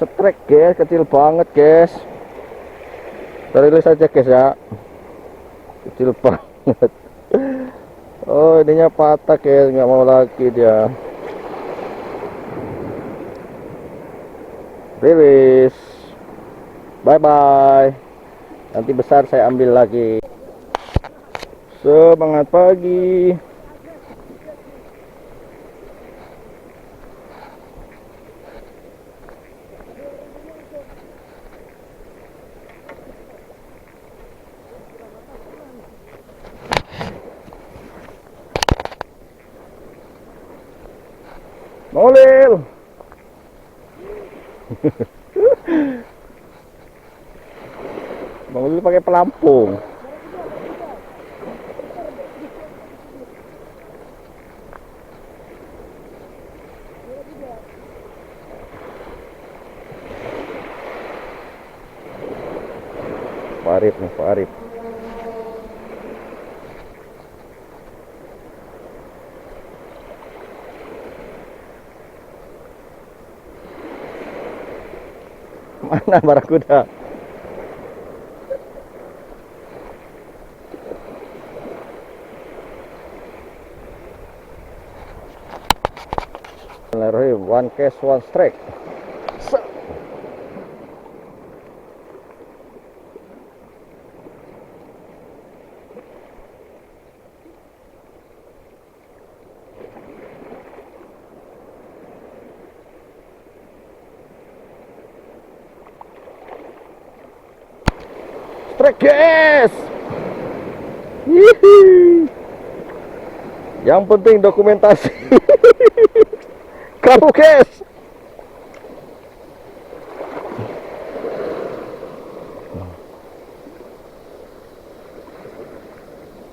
Setrek guys, kecil banget guys. Rilis saja guys ya. Kecil banget. Oh, ininya patah guys, nggak mau lagi dia. Rilis. Bye bye. Nanti besar saya ambil lagi. Semangat pagi. Molil. Bang Lili pakai pelampung. Farip nih, Farip. Mana barakuda? One cast, one strike. Strike guys. Yang penting dokumentasi. Kamu guys.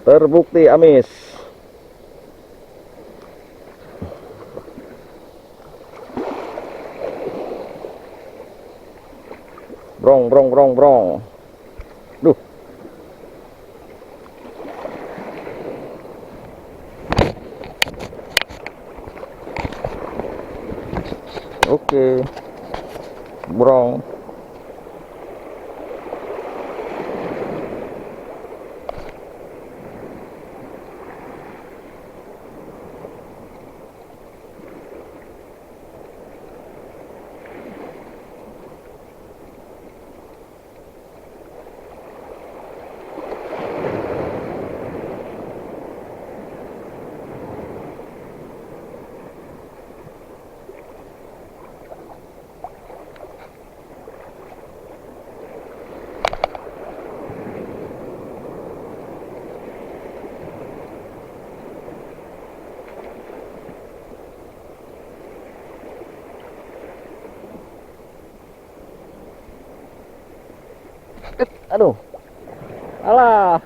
Terbukti amis. Brong brong brong brong. Duh. Oke. Brong. Aduh, alah,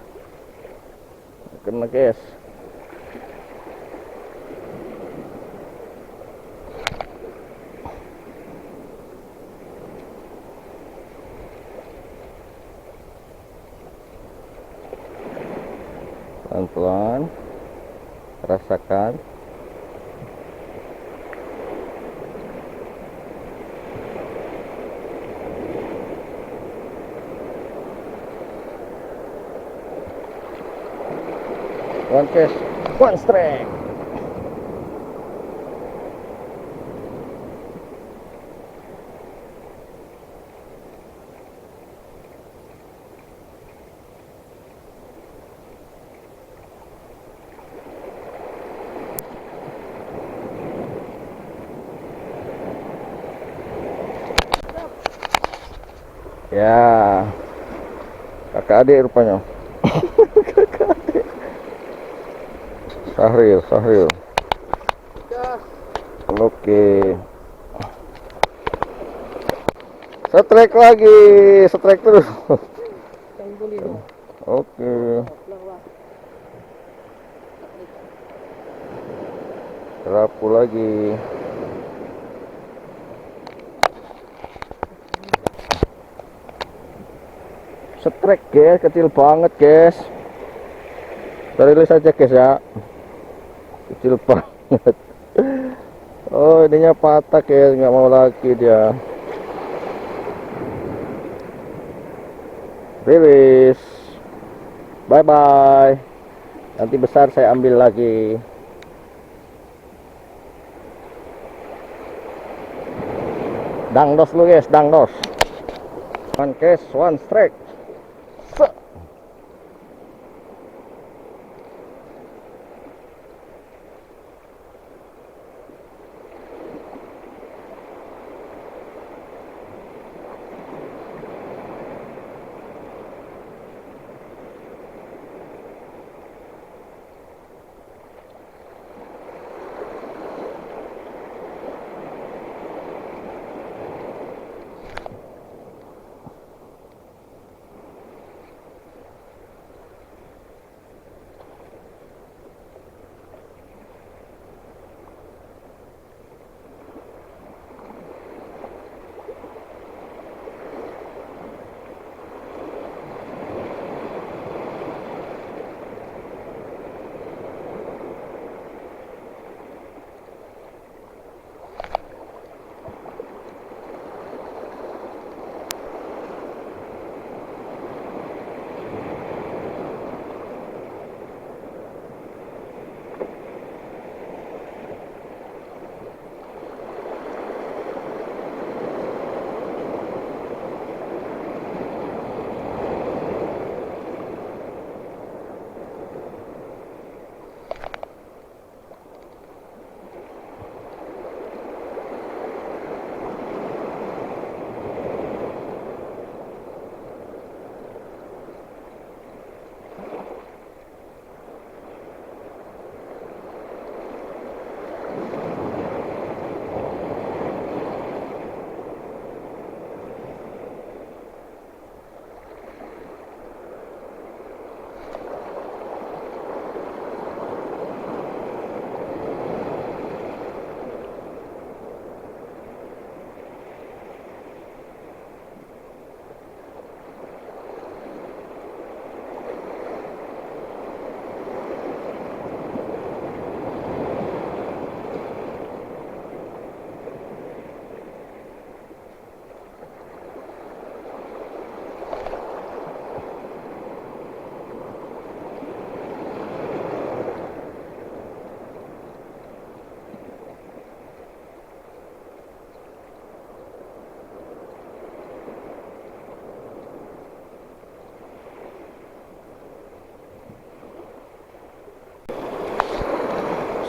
kena guys. Pelan-pelan, rasakan. One cast, one strike. Ya, kakak adik rupanya. Kakak adik. Sahril. Oke. Strike lagi, strike terus. Oke. Rapu lagi. Strike guys, kecil banget guys. Rilis saja guys ya. Kecil banget. Oh, ininya patah guys, nggak mau lagi dia. rilis. Bye bye. Nanti besar saya ambil lagi. Dangdos lu guys, dangdos. One case, one strike.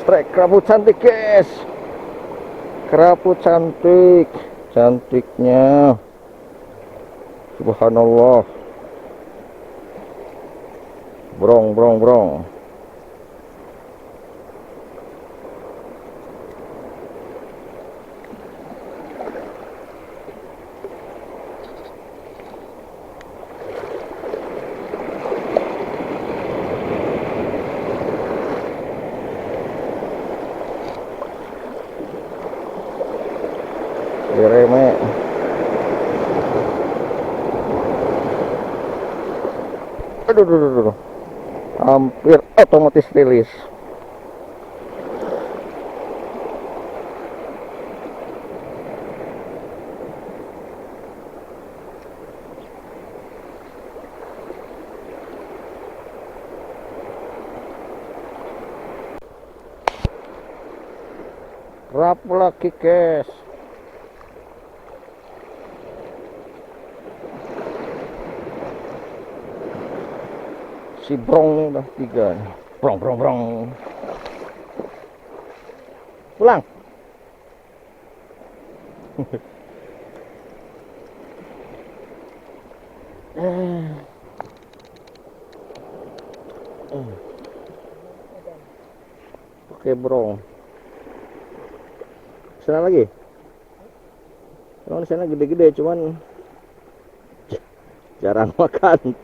Strike kerapu cantik guys, kerapu cantik, cantiknya subhanallah. Brong. Direme. Aduh. Hampir otomatis rilis. Rapu lagi guys. Si brong udah 3 nih. Brong. Pulang. Oke brong. Sana lagi. Emang di sana gede-gede, cuman jarang makan.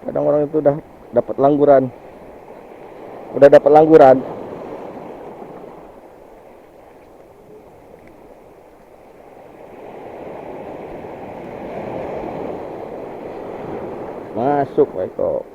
Kadang orang itu udah dapat langguran. Masuk Eko.